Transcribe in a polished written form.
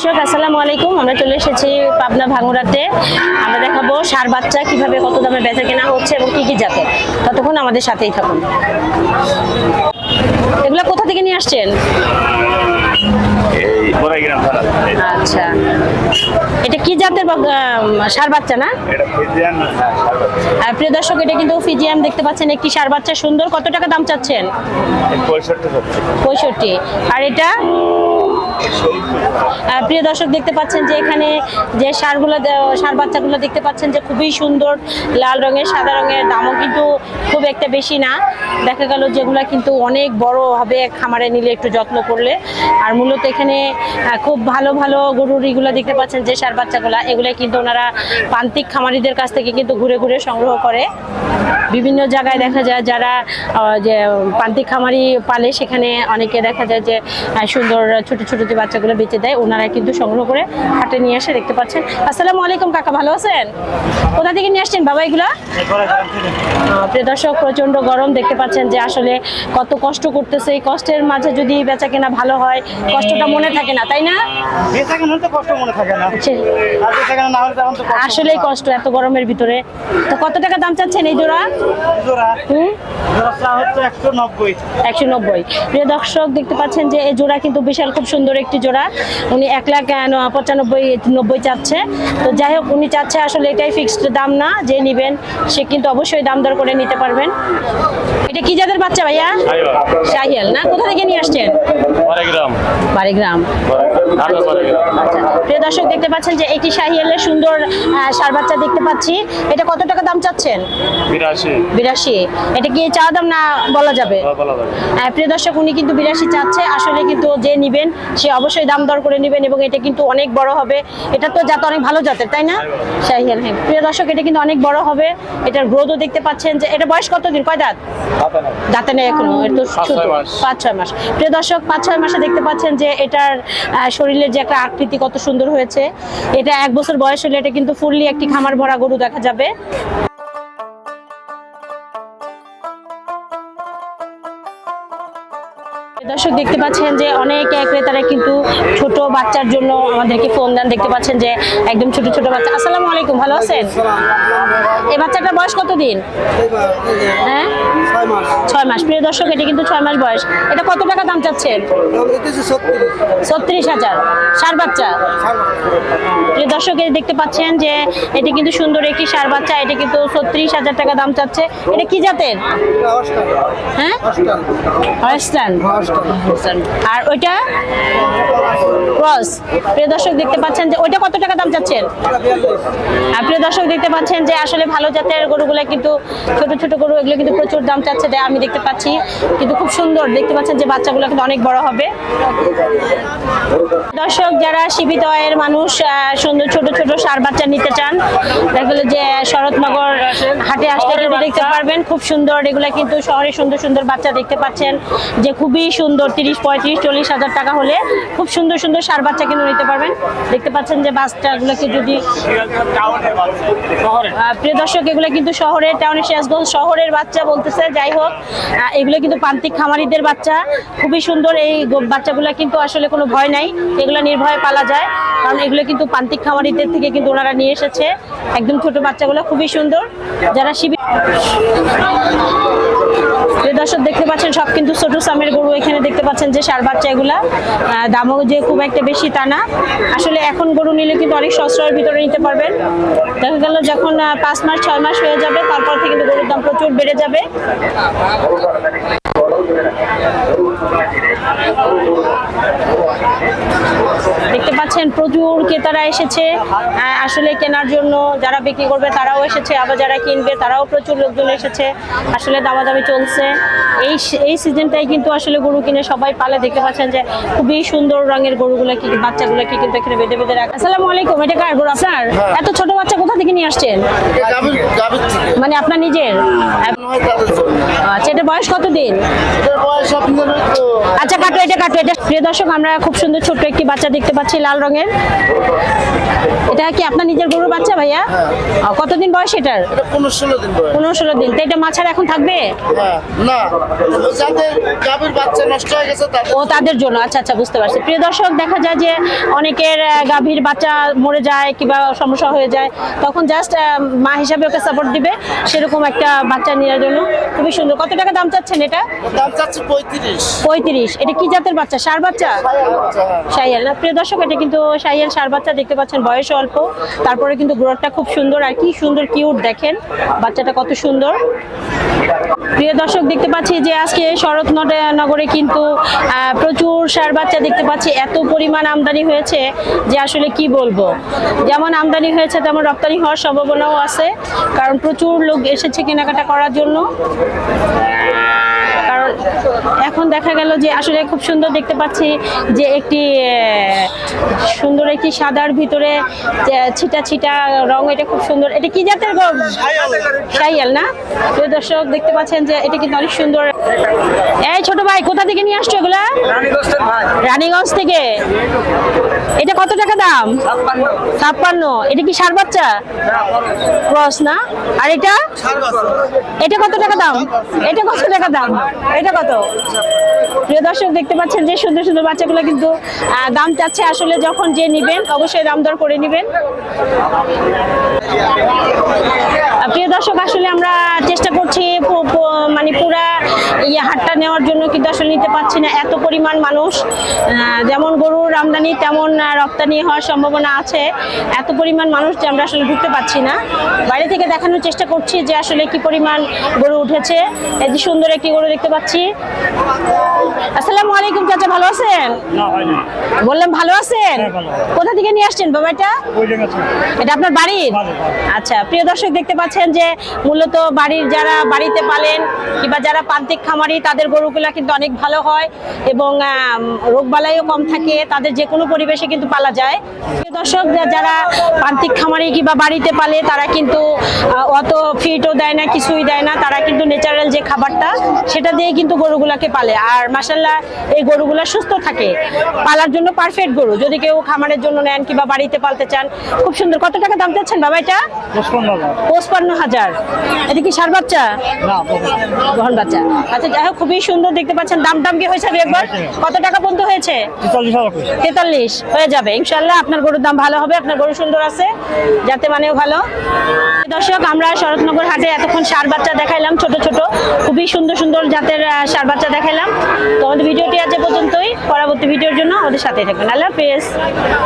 দর্শক আসসালামু আলাইকুম, আমরা চলে এসেছি পাবনা ভাঙ্গুড়াতে। আমরা দেখাবো ষাঁড় বাচ্চা কিভাবে কত দামে বেচা কেনা হচ্ছে এবং কি কি জাতের। ততক্ষণ আমাদের সাথেই থাকুন। এগুলো কোথা থেকে নিয়ে আসছেন? আচ্ছা, এটা কি জাতের ষাঁড় বাচ্চা না? প্রিয় দর্শক, এটা কিন্তু ফিজিয়ান দেখতে পাচ্ছেন, একটি ষাঁড় বাচ্চা সুন্দর। কত টাকা দাম চাচ্ছেন? 65। আর এটা প্রিয় দর্শক দেখতে পাচ্ছেন যে এখানে যে ষাঁড় বাচ্চাগুলো দেখতে পাচ্ছেন যে খুবই সুন্দর, লাল রঙের সাদা রঙের। দামও কিন্তু খুব একটা বেশি না, দেখা গেল যেগুলো কিন্তু অনেক বড় হবে খামারে নিলে একটু যত্ন করলে। আর মূলত এখানে খুব ভালো ভালো গরুর এগুলো দেখতে পাচ্ছেন যে ষাঁড় বাচ্চাগুলো, এগুলো কিন্তু ওনারা প্রান্তিক খামারিদের কাছ থেকে কিন্তু ঘুরে ঘুরে সংগ্রহ করে। বিভিন্ন জায়গায় দেখা যায় যারা যে প্রান্তিক খামারি পালে, সেখানে অনেকে দেখা যায় যে সুন্দর ছোট ছোট যে বাচ্চাগুলো বেঁচে দেয়, ওনারা কিন্তু সংগ্রহ করে হাটে নিয়ে আসে। দেখতে পাচ্ছেন। আসসালামু আলাইকুম কাকা, ভালো আছেন? কোথা থেকে নিয়ে আসছেন বাবা এগুলা? প্রিয় দর্শক, প্রচন্ড গরম, দেখতে পাচ্ছেন যে আসলে কত কষ্ট করতেছে। এই কষ্টের মাঝে যদি বেচা কেনা ভালো হয়, কষ্টটা মনে থাকে না, তাই না? আসলেই কষ্ট এত গরমের ভিতরে। তো কত টাকা দাম চাচ্ছেন এই জোড়া? 190। প্রিয় দর্শক দেখতে পাচ্ছেন যে এই জোড়া কিন্তু বিশাল খুব সুন্দর একটি জোড়া। উনি 1,95,90 চাচ্ছে। তো যাই হোক, উনি চাচ্ছে আসলে এটাই ফিক্সড দাম না, যে নিবেন সে কিন্তু অবশ্যই দাম দর করে নিতে পারবেন। এটা কি জাতের বাচ্চা ভাইয়া? শাহিয়াল না? কোথা থেকে নিয়ে আসছেন? বাড়িগ্রাম। প্রিয় দর্শক দেখতে পাচ্ছেন যে একটি শাহিয়ালের সুন্দর ষাঁড় বাচ্চা দেখতে পাচ্ছি। এটা কত টাকা দাম চাচ্ছেন? 82। এটা কি চা দাম না বলা যাবে? প্রিয় দর্শক, উনি কিন্তু 82 চাচ্ছে। আসলে কিন্তু যে নিবেন সে অবশ্যই দাম দর করে নেবেন, এবং এটা কিন্তু অনেক বড় হবে। এটা তো জাত অনেক ভালো জাতের, তাই না? শাহিয়াল। হ্যাঁ প্রিয় দর্শক, এটা কিন্তু অনেক বড় হবে। এটার গ্রোথও দেখতে পাচ্ছেন যে এটা বয়স কতদিন, কয় দাঁত? দাঁতে নেই এখনো, এটা 5-6 মাস। প্রিয় দর্শক, 5-6 মাসে দেখতে পাচ্ছেন যে এটার শরীরের যে একটা আকৃতি কত সুন্দর হয়েছে। এটা 1 বছর বয়স হলে এটা কিন্তু ফুললি একটি খামার ভরা গরু দেখা যাবে। দর্শক দেখতে পাচ্ছেন যে অনেক ক্রেতারা কিন্তু ছোট বাচ্চার জন্য আমাদেরকে ফোন দেন। দেখতে পাচ্ছেন যে একদম ছোট ছোট বাচ্চা। আসসালামু আলাইকুম, ভালো আছেন? এই বাচ্চাটার বয়স কতদিন? হ্যাঁ 6 মাস। প্রিয় দর্শক, এটা কিন্তু 6 মাস বয়স। এটা কত টাকা দাম চাচ্ছেন? 36,000। ষাঁড় বাচ্চা। প্রিয় দর্শক, দেখতে পাচ্ছেন যে এটা কিন্তু সুন্দর একটি ষাঁড় বাচ্চা। এটা কিন্তু 36,000 টাকা দাম চাচ্ছে। এটা কি জাতের? হ্যাঁ হলস্টাইন। আর ওইটা ক্রস। প্রিয় দর্শক দেখতে পাচ্ছেন যে ওইটা কত টাকা দাম চাচ্ছেন? আর প্রিয় দর্শক দেখতে পাচ্ছেন যে আসলে ভালো জাতের গরুগুলো কিন্তু ছোট ছোট গরু, এগুলো কিন্তু প্রচুর দাম চাচ্ছে। আমি দেখতে পাচ্ছি কিন্তু খুব সুন্দর, দেখতে পাচ্ছেন যে বাচ্চাগুলো কিন্তু অনেক বড় হবে। দর্শক, যারা সীমিত আয়ের মানুষ সুন্দর ছোট ছোট ষাঁড় বাচ্চা নিতে চান, দেখা গেল যে শরৎনগর হাটে আসলে কিন্তু দেখতে পারবেন খুব সুন্দর। এগুলো কিন্তু শহরে সুন্দর সুন্দর বাচ্চা দেখতে পাচ্ছেন যে খুবই সুন্দর। 30, 35, 40 হাজার টাকা হলে খুব সুন্দর সুন্দর ষাঁড় বাচ্চা কিন্তু নিতে পারবেন। দেখতে পাচ্ছেন যে বাচ্চাগুলোকে যদি প্রিয় দর্শক, এগুলো কিন্তু শহরের টাউনের সিরাজগঞ্জ শহরের বাচ্চা বলতেছে। যাই হোক, এগুলো কিন্তু প্রান্তিক খামারিদের বাচ্চা, খুবই সুন্দর। এই বাচ্চাগুলো কিন্তু আসলে কোনো ভয় নাই, এগুলো নির্ভয়ে পালা যায়, কারণ এগুলো কিন্তু প্রান্তিক খামারিদের থেকে কিন্তু ওনারা নিয়ে এসেছে। একদম ছোট বাচ্চাগুলো খুবই সুন্দর। যারা দর্শক দেখতে পাচ্ছেন সব কিন্তু ছোট সামের গরু। এখানে দেখতে পাচ্ছেন যে ষাঁড় বাচ্চা, এগুলা দামও যে খুব একটা বেশি তা না। আসলে এখন গরু নিলে কিন্তু অনেক সস্তার ভিতরে নিতে পারবেন। দেখা গেল যখন 5 মাস 6 মাস হয়ে যাবে, তারপর থেকে কিন্তু গরুর দাম প্রচুর বেড়ে যাবে। দেখতে পাচ্ছেন প্রচুর ক্রেতারা এসেছে আসলে কেনার জন্য। যারা বিক্রি করবে তারাও এসেছে, আবার যারা কিনবে তারাও প্রচুর লোকজন এসেছে। আসলে দামাদামি চলছে। এই সিজনটাই কিন্তু আসলে গরু কিনে সবাই পালে। দেখতে পাচ্ছেন যে খুবই সুন্দর রঙের গরুগুলো কি বাচ্চাগুলো কি কিন্তু এখানে বেঁধে বেঁধে রাখা। আসসালামু আলাইকুম, এটা কার গরু আপনার? এত ছোট বাচ্চা কোথা থেকে নিয়ে আসছেন? মানে আপনার নিজের? আচ্ছা, এটা বয়স কতদিন? আচ্ছা কাটো, এটা কাটো এটা। প্রিয় দর্শক, আমরা খুব সুন্দর ছোট্ট একটি বাচ্চা দেখতে পাচ্ছি লাল রঙের। এটা কি আপনার নিজের গরুর বাচ্চা ভাইয়া? কতদিন বয়স এটার? 15-16 দিন বয়স। 15-16 দিন। তো এটা মাছার এখন থাকবে? না, যাদের গাভীর বাচ্চা নষ্ট হয়ে গেছে ও তাদের জন্য। আচ্ছা আচ্ছা, বুঝতে পারছি। প্রিয় দর্শক, দেখা যায় যে অনেকের গাভীর বাচ্চা মরে যায় কিংবা সমস্যা হয়ে যায়, তখন জাস্ট মা হিসাবে ওকে সাপোর্ট দিবে, সেরকম একটা বাচ্চা নেওয়ার জন্য। খুবই সুন্দর। কত টাকা দাম চাচ্ছেন এটা? দাম চাচ্ছে 35। 35। এটা কি জাতের বাচ্চা? ষাঁড় বাচ্চা? শাহিয়াল না? প্রিয় দর্শক, এটা কিন্তু শাহিয়াল ষাঁড় বাচ্চা দেখতে পাচ্ছেন, বয়স অল্প, তারপরে কিন্তু গ্রোথটা খুব সুন্দর। আর কি সুন্দর কিউট, দেখেন বাচ্চাটা কত সুন্দর। প্রিয় দর্শক, দেখতে পাচ্ছি যে আজকে শরৎনগরে কিন্তু প্রচুর ষাঁড় বাচ্চা দেখতে পাচ্ছি। এত পরিমাণ আমদানি হয়েছে যে আসলে কি বলবো। যেমন আমদানি হয়েছে তেমন রপ্তানি হওয়ার সম্ভাবনাও আছে, কারণ প্রচুর লোক এসেছে কেনাকাটা করার জন্য। কারণ এখন দেখা গেল যে আসলে খুব সুন্দর দেখতে পাচ্ছি যে একটি সুন্দর একটি সাদার ভিতরে ছিটা ছিটা রং, এটা খুব সুন্দর। এটা কি জাতের? শাহিয়াল না? প্রিয় দর্শক, দেখতে পাচ্ছেন যে এটা কিন্তু অনেক সুন্দর। এই ছোট ভাই, কোথা থেকে নিয়ে আসছো এগুলা? রানীগঞ্জ থেকে। এটা কত টাকা দাম? 56। এটা কি ষাঁড় বাচ্চা? ক্রস না? আর এটা এটা কত টাকা দাম? এটা কত টাকা দাম? এটা কত? প্রিয় দর্শক, দেখতে পাচ্ছেন যে সুন্দর সুন্দর বাচ্চাগুলো কিন্তু দাম চাচ্ছে। আসলে যখন যে নিবেন অবশ্যই দাম দর করে নিবেন। প্রিয় দর্শক, আসলে আমরা চেষ্টা করছি মানে পুরা হাটটা নেওয়ার জন্য, কিন্তু আসলে নিতে পারছি না। এত পরিমাণ মানুষ, যেমন গরুর আমদানি তেমন রপ্তানি হওয়ার সম্ভাবনা আছে। এত পরিমাণ মানুষ যে আমরা আসলে ঢুকতে পারছি না। বাইরে থেকে দেখানোর চেষ্টা করছি যে আসলে কি পরিমাণ গরু উঠেছে। এই যে সুন্দর একটি গরু দেখতে পাচ্ছি। আসসালামু আলাইকুম চাচা, ভালো আছেন? বললাম ভালো আছেন। কোথা থেকে নিয়ে আসছেন বাবা এটা? এটা আপনার বাড়ির? আচ্ছা। প্রিয় দর্শক, দেখতে পাচ্ছেন যে মূলত বাড়ির যারা বাড়িতে পালেন কিংবা যারা প্রান্তিক খামারি, তাদের গরুগুলা কিন্তু অনেক ভালো হয় এবং রোগবালাইও কম থাকে। তাদের যে কোনো পরিবেশে কিন্তু পালা যায়। প্রিয় দর্শক, যারা প্রান্তিক খামারি কিংবা বাড়িতে পালে তারা কিন্তু অত ফিটও দেয় না, কিছুই দেয় না। তারা কিন্তু ন্যাচারাল যে খাবারটা সেটা দিয়ে কিন্তু গরুগুলাকে পালে। আর মাশাআল্লাহ এই গরুগুলা সুস্থ থাকে, পালার জন্য পারফেক্ট গরু। যদি কেউ খামারের জন্য নেন কিংবা বাড়িতে পালতে চান, খুব সুন্দর। কত টাকা দাম চাচ্ছেন বাবা এটা? 55,000। এটা কি ষাঁড় বাচ্চা? বহন বাচ্চা। আচ্ছা, যাই হোক, খুবই সুন্দর দেখতে পাচ্ছেন। দাম কি হয়েছে একবার? কত টাকা পর্যন্ত হয়েছে? 43 হয়ে যাবে ইনশাআল্লাহ। আপনার গরুর দাম ভালো হবে, আপনার গরু সুন্দর আছে, যাতে মানেও ভালো। দর্শক, আমরা শরৎনগর হাটে এতক্ষণ ষাঁড় বাচ্চা দেখাইলাম, ছোট ছোট খুবই সুন্দর সুন্দর জাতের ষাঁড় বাচ্চা দেখাইলাম। তো আমাদের ভিডিওটি আজ পর্যন্তই। পরবর্তী ভিডিওর জন্য আমাদের সাথেই থাকবেন। আল্লাহ হাফেজ।